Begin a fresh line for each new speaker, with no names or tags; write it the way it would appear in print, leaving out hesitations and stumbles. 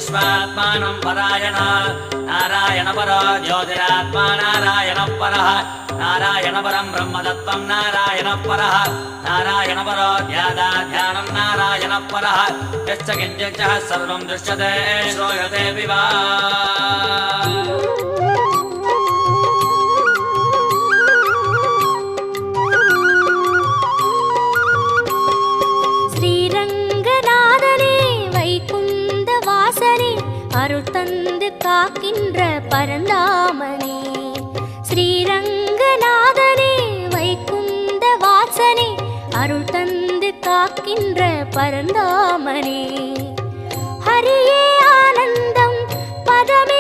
विश्वात्मानं परायण नारायण परो ज्योतिरात्मा नारायण परः नारायण परं ब्रह्मतत्त्वं नारायण परः नारायण परो ध्यानं नारायण परः यश्च किञ्चित् सर्वं दृश्यते श्रूयते विवा
அருள் தந்து காக்கின்ற பரந்தாமனே ஸ்ரீரங்கநாதனே வைகுந்த வாசனே அருள் தந்து காக்கின்ற பரந்தாமனே ஹரியே ஆனந்தம் பதமே